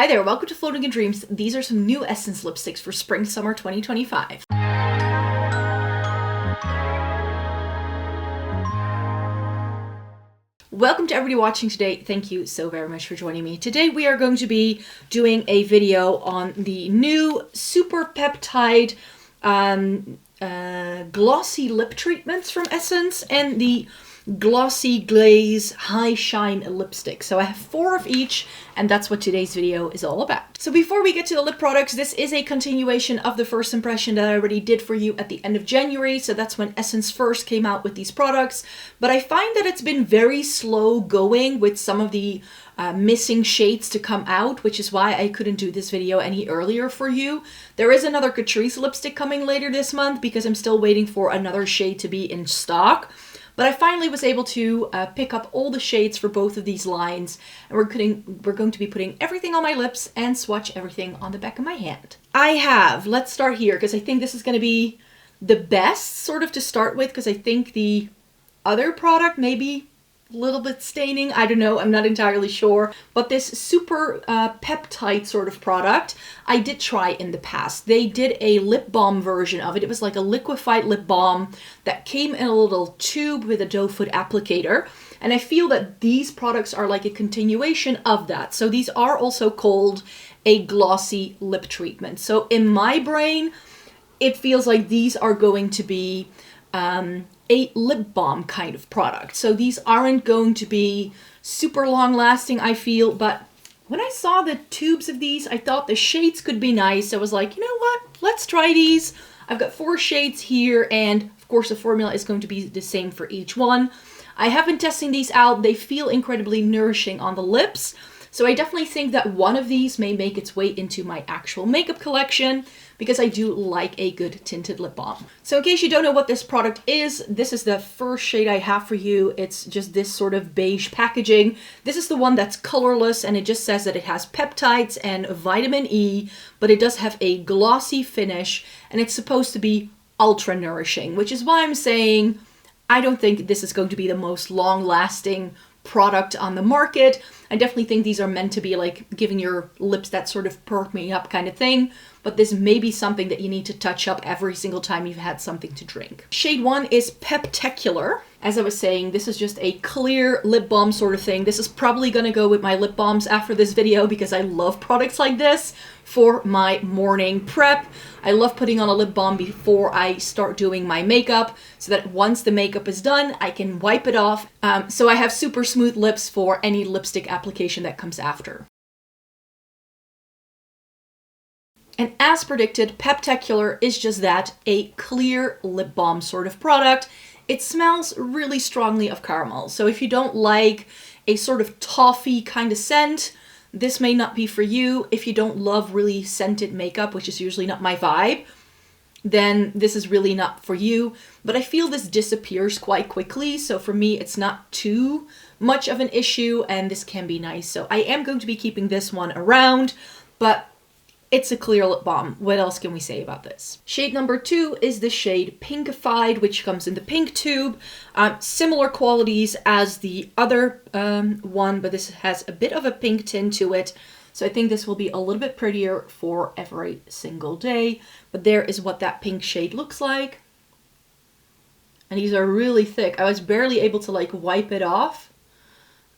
Hi there, welcome to Floating in Dreams. These are some new Essence lipsticks for Spring/Summer 2025. Welcome to everybody watching today. Thank you so very much for joining me. Today we are going to be doing a video on the new Super Peptide glossy lip treatments from Essence and the Glossy Glaze High Shine lipstick. So I have 4 of each, and that's what today's video is all about. So before we get to the lip products, this is a continuation of the first impression that I already did for you at the end of January. So that's when Essence first came out with these products. But I find that it's been very slow going with some of the missing shades to come out, which is why I couldn't do this video any earlier for you. There is another Catrice lipstick coming later this month because I'm still waiting for another shade to be in stock. But I finally was able to pick up all the shades for both of these lines, and we're going to be putting everything on my lips and swatch everything on the back of my hand. Let's start here, because I think this is going to be the best sort of to start with, because I think the other product may be a little bit staining. I don't know, I'm not entirely sure. But this Super Peptide sort of product, I did try in the past. They did a lip balm version of it. It was like a liquefied lip balm that came in a little tube with a doe foot applicator. And I feel that these products are like a continuation of that. So these are also called a glossy lip treatment. So in my brain, it feels like these are going to be a lip balm kind of product. So these aren't going to be super long lasting, I feel, but when I saw the tubes of these, I thought the shades could be nice. I was like, you know what, let's try these. I've got 4 shades here, and of course the formula is going to be the same for each one. I have been testing these out. They feel incredibly nourishing on the lips. So I definitely think that one of these may make its way into my actual makeup collection, because I do like a good tinted lip balm. So in case you don't know what this product is, this is the first shade I have for you. It's just this sort of beige packaging. This is the one that's colorless, and it just says that it has peptides and vitamin E, but it does have a glossy finish, and it's supposed to be ultra nourishing, which is why I'm saying I don't think this is going to be the most long-lasting product on the market. I definitely think these are meant to be like giving your lips that sort of perk me up kind of thing, but this may be something that you need to touch up every single time you've had something to drink. Shade 1 is Peptacular. As I was saying, this is just a clear lip balm sort of thing. This is probably gonna go with my lip balms after this video because I love products like this for my morning prep. I love putting on a lip balm before I start doing my makeup so that once the makeup is done, I can wipe it off. So I have super smooth lips for any lipstick application that comes after. And as predicted, Peptacular is just that, a clear lip balm sort of product. It smells really strongly of caramel. So if you don't like a sort of toffee kind of scent, this may not be for you. If you don't love really scented makeup, which is usually not my vibe, then this is really not for you. But I feel this disappears quite quickly. So for me, it's not too much of an issue, and this can be nice. So I am going to be keeping this one around, but it's a clear lip balm. What else can we say about this? Shade number 2 is the shade Pinkafied, which comes in the pink tube. Similar qualities as the other one, but this has a bit of a pink tint to it. So I think this will be a little bit prettier for every single day. But there is what that pink shade looks like. And these are really thick. I was barely able to like wipe it off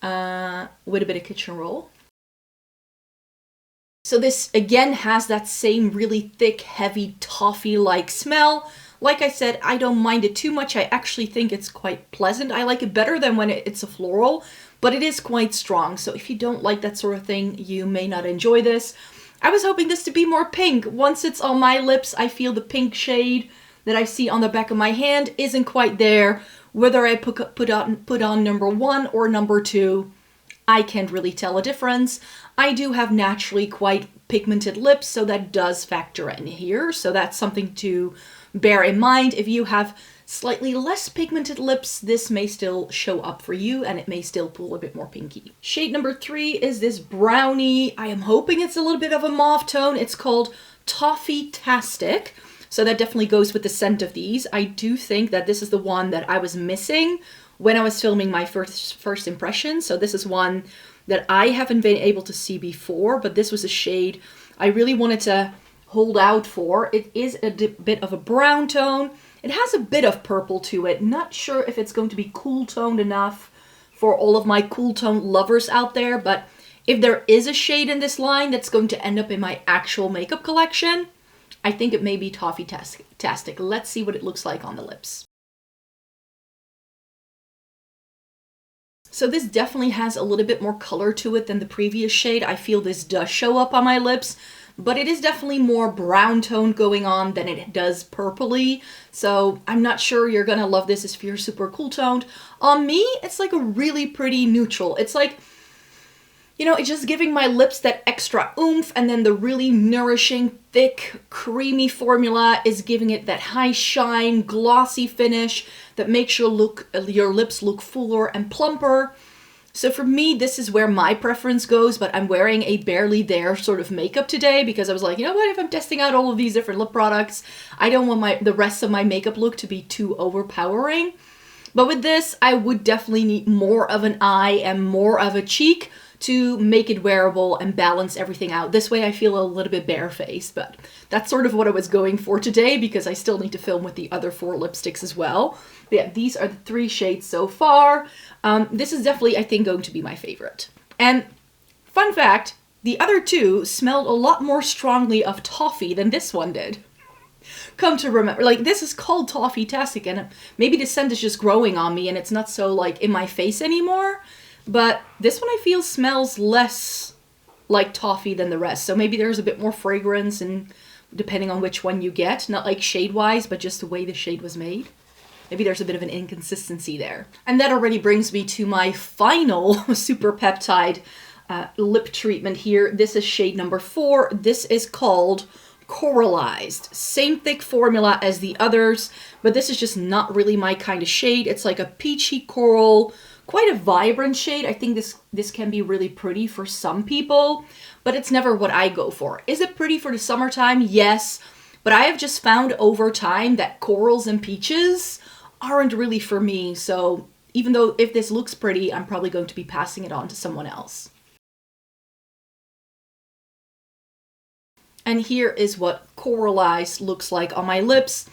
with a bit of kitchen roll. So this again has that same really thick, heavy, toffee-like smell. Like I said, I don't mind it too much. I actually think it's quite pleasant. I like it better than when it's a floral, but it is quite strong. So if you don't like that sort of thing, you may not enjoy this. I was hoping this to be more pink. Once it's on my lips, I feel the pink shade that I see on the back of my hand isn't quite there. Whether I put on number 1 or number 2, I can't really tell a difference. I do have naturally quite pigmented lips, so that does factor in here. So that's something to bear in mind. If you have slightly less pigmented lips, this may still show up for you, and it may still pull a bit more pinky. Shade number 3 is this brownie. I am hoping it's a little bit of a mauve tone. It's called Toffeetastic. So that definitely goes with the scent of these. I do think that this is the one that I was missing when I was filming my first impression. So this is one that I haven't been able to see before, but this was a shade I really wanted to hold out for. It is a bit of a brown tone. It has a bit of purple to it. Not sure if it's going to be cool toned enough for all of my cool tone lovers out there, but if there is a shade in this line that's going to end up in my actual makeup collection, I think it may be Toffeetastic. Let's see what it looks like on the lips. So this definitely has a little bit more color to it than the previous shade. I feel this does show up on my lips, but it is definitely more brown tone going on than it does purpley. So I'm not sure you're gonna love this if you're super cool toned. On me, it's like a really pretty neutral. It's like, you know, it's just giving my lips that extra oomph, and then the really nourishing, thick, creamy formula is giving it that high shine, glossy finish that makes your lips look fuller and plumper. So for me, this is where my preference goes, but I'm wearing a barely there sort of makeup today because I was like, you know what, if I'm testing out all of these different lip products, I don't want the rest of my makeup look to be too overpowering. But with this, I would definitely need more of an eye and more of a cheek to make it wearable and balance everything out. This way I feel a little bit barefaced, but that's sort of what I was going for today because I still need to film with the other 4 lipsticks as well. But yeah, these are the 3 shades so far. This is definitely, I think, going to be my favorite. And fun fact, the other 2 smelled a lot more strongly of toffee than this one did. Come to remember, like, this is called Toffeetastic, and maybe the scent is just growing on me and it's not so, like, in my face anymore. But this one I feel smells less like toffee than the rest. So maybe there's a bit more fragrance, and depending on which one you get, not like shade-wise, but just the way the shade was made. Maybe there's a bit of an inconsistency there. And that already brings me to my final Super Peptide lip treatment here. This is shade number 4. This is called Coralized. Same thick formula as the others, but this is just not really my kind of shade. It's like a peachy coral, quite a vibrant shade. I think this can be really pretty for some people, but it's never what I go for. Is it pretty for the summertime? Yes, but I have just found over time that corals and peaches aren't really for me. So even though if this looks pretty, I'm probably going to be passing it on to someone else. And here is what Coralized looks like on my lips.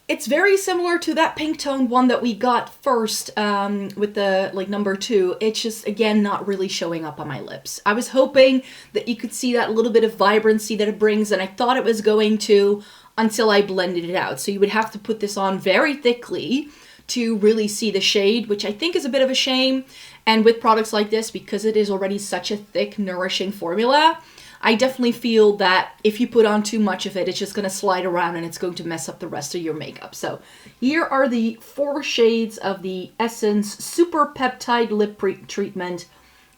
It's very similar to that pink tone one that we got first with the number 2. It's just, again, not really showing up on my lips. I was hoping that you could see that little bit of vibrancy that it brings, and I thought it was going to until I blended it out. So you would have to put this on very thickly to really see the shade, which I think is a bit of a shame. And with products like this, because it is already such a thick, nourishing formula, I definitely feel that if you put on too much of it, it's just going to slide around and it's going to mess up the rest of your makeup. So here are the 4 shades of the Essence Super Peptide Lip Treatment.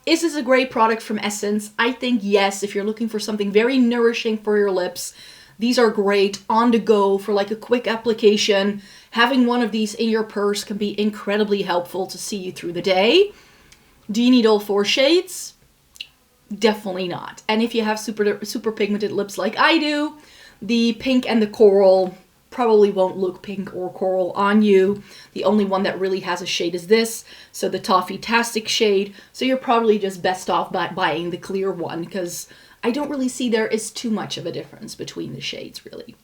Is this a great product from Essence? I think yes. If you're looking for something very nourishing for your lips, these are great on the go for like a quick application. Having one of these in your purse can be incredibly helpful to see you through the day. Do you need all 4 shades? Definitely not. And if you have super pigmented lips like I do, the pink and the coral probably won't look pink or coral on you. The only one that really has a shade is this, so the Toffeetastic shade. So you're probably just best off by buying the clear one, because I don't really see there is too much of a difference between the shades, really.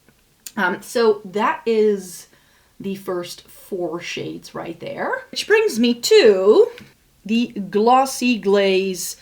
So that is the first 4 shades right there. Which brings me to the Glossy Glaze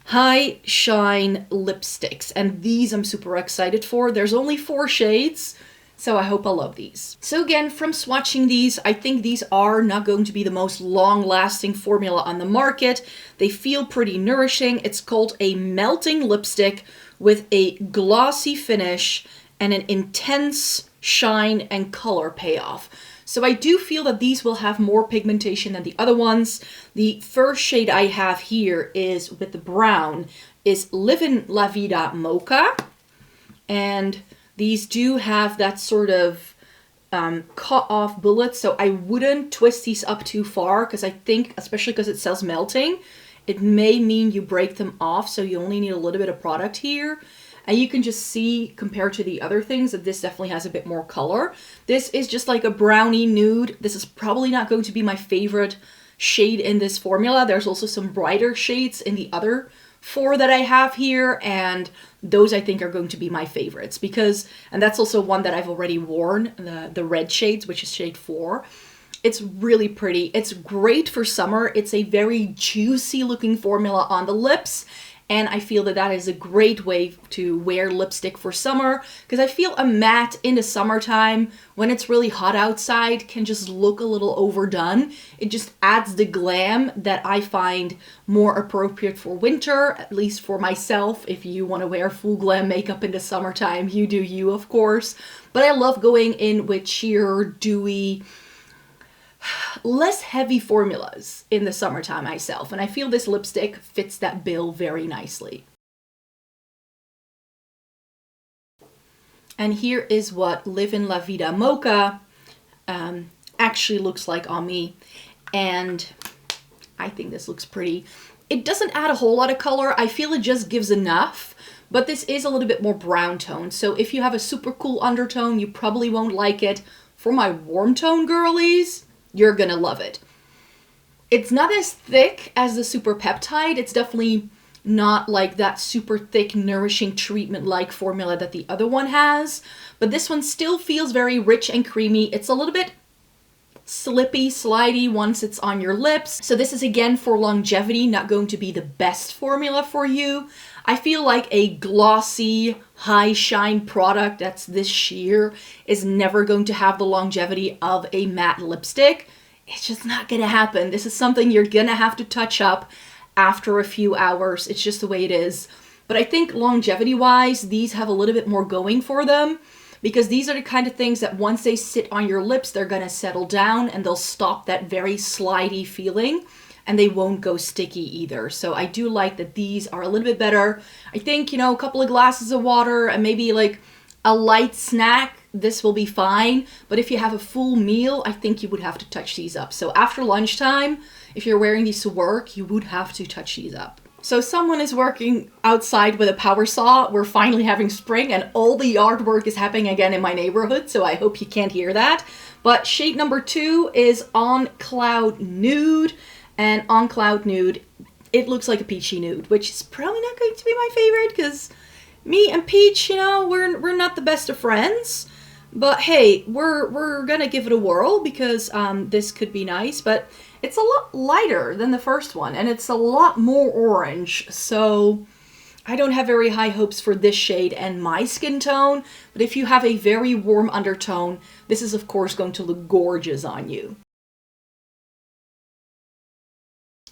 High Shine lipsticks, and these I'm super excited for. There's only 4 shades, so I hope I love these. So again, from swatching these, I think these are not going to be the most long-lasting formula on the market. They feel pretty nourishing. It's called a melting lipstick with a glossy finish and an intense shine and color payoff. So I do feel that these will have more pigmentation than the other ones. The first shade I have here is with the brown, is Livin Vida Mocha. And these do have that sort of cut off bullet, so I wouldn't twist these up too far, because I think, especially because it says melting, it may mean you break them off, so you only need a little bit of product here. And you can just see, compared to the other things, that this definitely has a bit more color. This is just like a brownie nude. This is probably not going to be my favorite shade in this formula. There's also some brighter shades in the other 4 that I have here, and those I think are going to be my favorites because, and that's also one that I've already worn, the red shades, which is shade 4. It's really pretty. It's great for summer. It's a very juicy looking formula on the lips, and I feel that that is a great way to wear lipstick for summer because I feel a matte in the summertime when it's really hot outside can just look a little overdone. It just adds the glam that I find more appropriate for winter, at least for myself. If you want to wear full glam makeup in the summertime, you do you, of course. But I love going in with sheer, dewy, less heavy formulas in the summertime myself, and I feel this lipstick fits that bill very nicely. And here is what Livin La Vida Mocha actually looks like on me, and I think this looks pretty. It doesn't add a whole lot of color. I feel it just gives enough, but this is a little bit more brown tone, so if you have a super cool undertone, you probably won't like it. For my warm tone girlies, you're gonna love it. It's not as thick as the Super Peptide. It's definitely not like that super thick, nourishing treatment-like formula that the other one has. But this one still feels very rich and creamy. It's a little bit slippy, slidey once it's on your lips. So this is, again, for longevity, not going to be the best formula for you. I feel like a glossy, high shine product that's this sheer is never going to have the longevity of a matte lipstick. It's just not gonna happen. This is something you're gonna have to touch up after a few hours. It's just the way it is. But I think longevity-wise, these have a little bit more going for them because these are the kind of things that once they sit on your lips, they're gonna settle down and they'll stop that very slidey feeling. And they won't go sticky either. So I do like that these are a little bit better. I think, you know, a couple of glasses of water and maybe like a light snack, this will be fine. But if you have a full meal, I think you would have to touch these up. So after lunchtime, if you're wearing these to work, you would have to touch these up. So someone is working outside with a power saw. We're finally having spring and all the yard work is happening again in my neighborhood. So I hope you can't hear that. But shade number 2 is On Cloud Nude. And On Cloud Nude, it looks like a peachy nude, which is probably not going to be my favorite because me and Peach, you know, we're not the best of friends. But hey, we're gonna give it a whirl because this could be nice. But it's a lot lighter than the first one, and it's a lot more orange. So I don't have very high hopes for this shade and my skin tone. But if you have a very warm undertone, this is of course going to look gorgeous on you.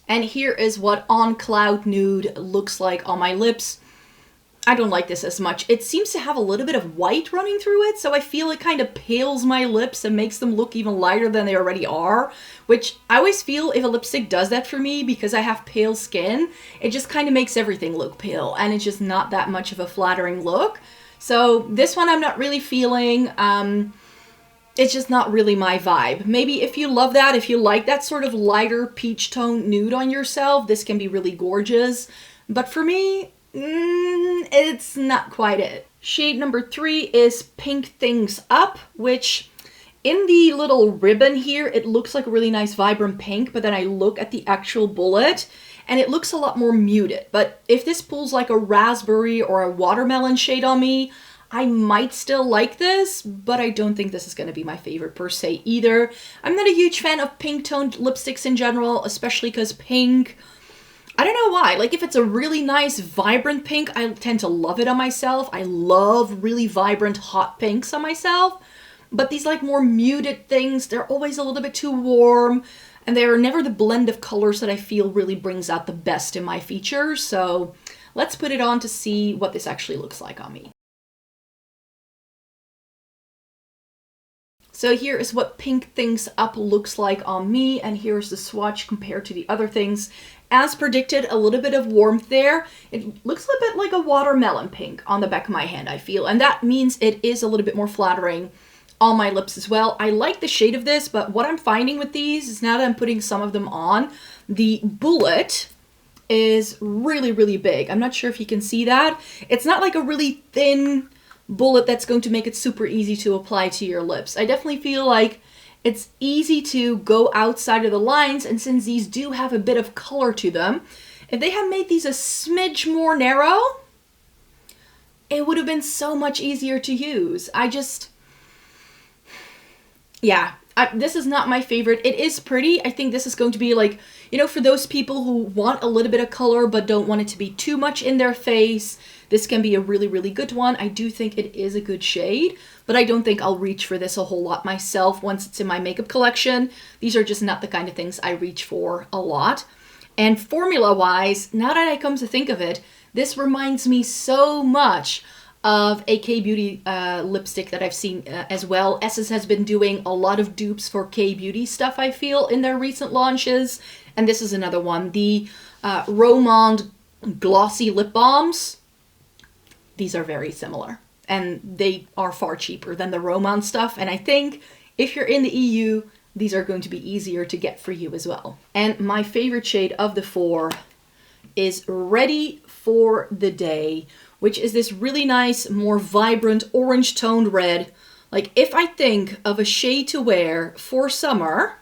And here is what On Cloud Nude looks like on my lips. I don't like this as much. It seems to have a little bit of white running through it, so I feel it kind of pales my lips and makes them look even lighter than they already are, which I always feel if a lipstick does that for me because I have pale skin, it just kind of makes everything look pale, and it's just not that much of a flattering look. So this one I'm not really feeling. It's just not really my vibe. Maybe if you love that, if you like that sort of lighter peach tone nude on yourself, this can be really gorgeous. But for me, it's not quite it. Shade number 3 is Pink Things Up, which in the little ribbon here, it looks like a really nice vibrant pink, but then I look at the actual bullet and it looks a lot more muted. But if this pulls like a raspberry or a watermelon shade on me, I might still like this, but I don't think this is going to be my favorite per se either. I'm not a huge fan of pink toned lipsticks in general, especially because pink, I don't know why. Like if it's a really nice vibrant pink, I tend to love it on myself. I love really vibrant hot pinks on myself. But these like more muted things, they're always a little bit too warm. And they're never the blend of colors that I feel really brings out the best in my features. So let's put it on to see what this actually looks like on me. So here is what Pink Things Up looks like on me, and here's the swatch compared to the other things. As predicted, a little bit of warmth there. It looks a bit like a watermelon pink on the back of my hand, I feel, and that means it is a little bit more flattering on my lips as well. I like the shade of this, but what I'm finding with these is now that I'm putting some of them on, the bullet is really, really big. I'm not sure if you can see that. It's not like a really thin bullet that's going to make it super easy to apply to your lips. I definitely feel like It's easy to go outside of the lines, and since these do have a bit of color to them, if they had made these a smidge more narrow, it would have been so much easier to use. This is not my favorite. It is pretty. I think this is going to be like, you know, for those people who want a little bit of color but don't want it to be too much in their face, this can be a really, really good one. I do think it is a good shade, but I don't think I'll reach for this a whole lot myself once it's in my makeup collection. These are just not the kind of things I reach for a lot. And formula-wise, now that I come to think of it, this reminds me so much of a K-Beauty lipstick that I've seen as well. Essence has been doing a lot of dupes for K-Beauty stuff, I feel, in their recent launches. And this is another one. The Romand Glossy Lip Balms. These are very similar. And they are far cheaper than the Romand stuff. And I think if you're in the EU, these are going to be easier to get for you as well. And my favorite shade of the four is Ready for the Day, which is this really nice, more vibrant orange toned red. Like, if I think of a shade to wear for summer,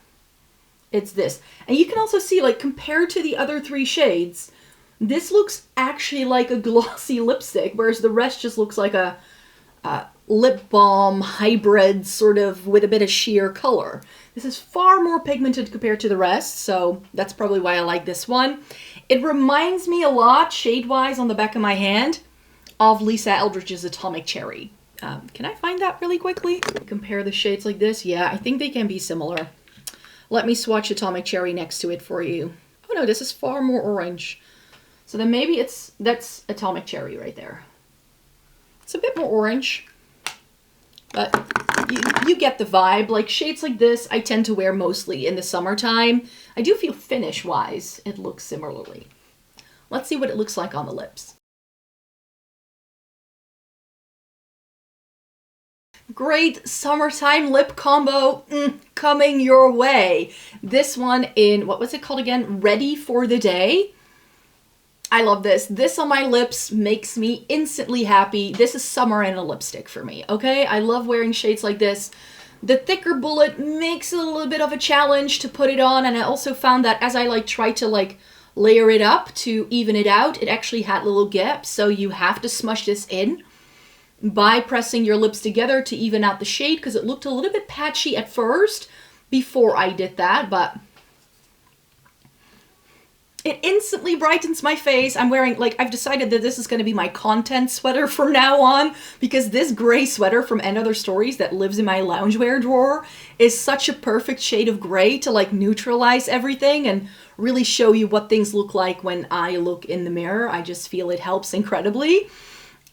it's this. And you can also see, like, compared to the other three shades, this looks actually like a glossy lipstick, whereas the rest just looks like a lip balm hybrid, sort of with a bit of sheer color. This is far more pigmented compared to the rest, so that's probably why I like this one. It reminds me a lot, shade-wise, on the back of my hand, of Lisa Eldridge's Atomic Cherry. Can I find that really quickly? Compare the shades like this. Yeah, I think they can be similar. Let me swatch Atomic Cherry next to it for you. Oh no, this is far more orange. So then maybe that's Atomic Cherry right there. It's a bit more orange, but you get the vibe. Like, shades like this, I tend to wear mostly in the summertime. I do feel finish-wise, it looks similarly. Let's see what it looks like on the lips. Great summertime lip combo coming your way. This one in, what was it called again? Ready for the Day. I love this. This on my lips makes me instantly happy. This is summer and a lipstick for me, okay? I love wearing shades like this. The thicker bullet makes it a little bit of a challenge to put it on, and I also found that as I try to layer it up to even it out, it actually had little gaps, so you have to smush this in by pressing your lips together to even out the shade, because it looked a little bit patchy at first before I did that, but it instantly brightens my face. I'm wearing, I've decided that this is going to be my content sweater from now on, because this gray sweater from End Other Stories that lives in my loungewear drawer is such a perfect shade of gray to neutralize everything and really show you what things look like when I look in the mirror. I just feel it helps incredibly.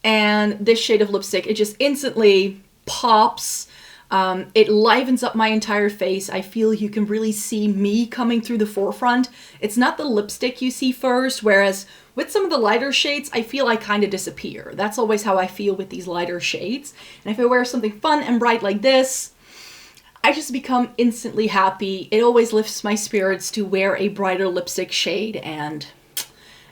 And this shade of lipstick, it just instantly pops. It livens up my entire face. I feel you can really see me coming through the forefront. It's not the lipstick you see first, whereas with some of the lighter shades, I feel I kind of disappear. That's always how I feel with these lighter shades. And if I wear something fun and bright like this, I just become instantly happy. It always lifts my spirits to wear a brighter lipstick shade, and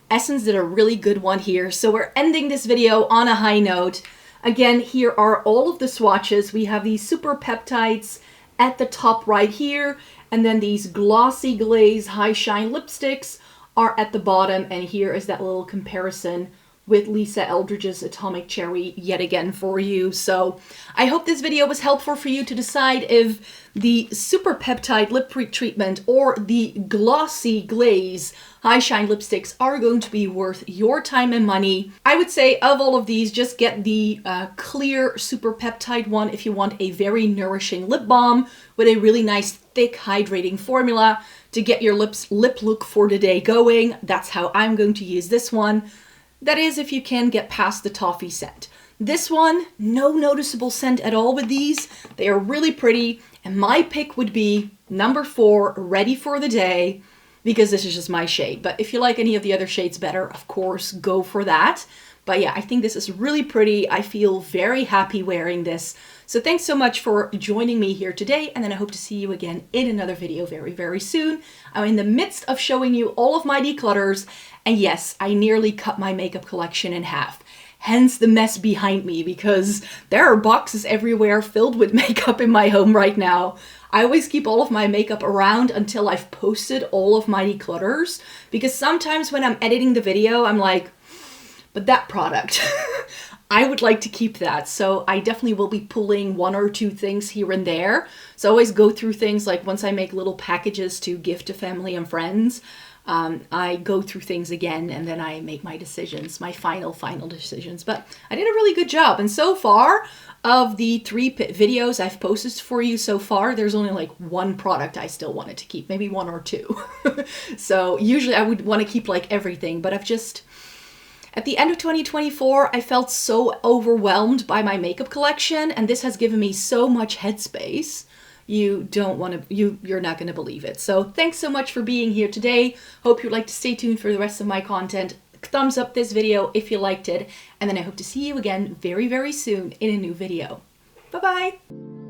Essence did a really good one here. So we're ending this video on a high note. Again, here are all of the swatches. We have these super peptides at the top right here, and then these Glossy Glaze High Shine lipsticks are at the bottom, and here is that little comparison with Lisa Eldridge's Atomic Cherry yet again for you. So I hope this video was helpful for you to decide if the Super Peptide Lip Treatment or the Glossy Glaze High Shine lipsticks are going to be worth your time and money. I would say of all of these, just get the clear Super Peptide one if you want a very nourishing lip balm with a really nice thick hydrating formula to get your lip look for the day going. That's how I'm going to use this one. That is, if you can get past the toffee scent. This one, no noticeable scent at all with these. They are really pretty, and my pick would be number 4, Ready for the Day, because this is just my shade. But if you like any of the other shades better, of course, go for that. But yeah, I think this is really pretty. I feel very happy wearing this. So thanks so much for joining me here today, and then I hope to see you again in another video very, very soon. I'm in the midst of showing you all of my declutters, and yes, I nearly cut my makeup collection in half. Hence the mess behind me, because there are boxes everywhere filled with makeup in my home right now. I always keep all of my makeup around until I've posted all of my declutters, because sometimes when I'm editing the video, I'm like, but that product, I would like to keep that. So I definitely will be pulling 1 or 2 things here and there. So I always go through things, like once I make little packages to gift to family and friends, I go through things again and then I make my decisions, my final decisions. But I did a really good job. And so far, of the 3 videos I've posted for you so far, there's only like 1 product I still wanted to keep, maybe 1 or 2. So usually I would want to keep like everything, but I've just, at the end of 2024, I felt so overwhelmed by my makeup collection, and this has given me so much headspace. You're not going to believe it. So thanks so much for being here today. Hope you'd like to stay tuned for the rest of my content. Thumbs up this video if you liked it, and then I hope to see you again very, very soon in a new video. Bye-bye!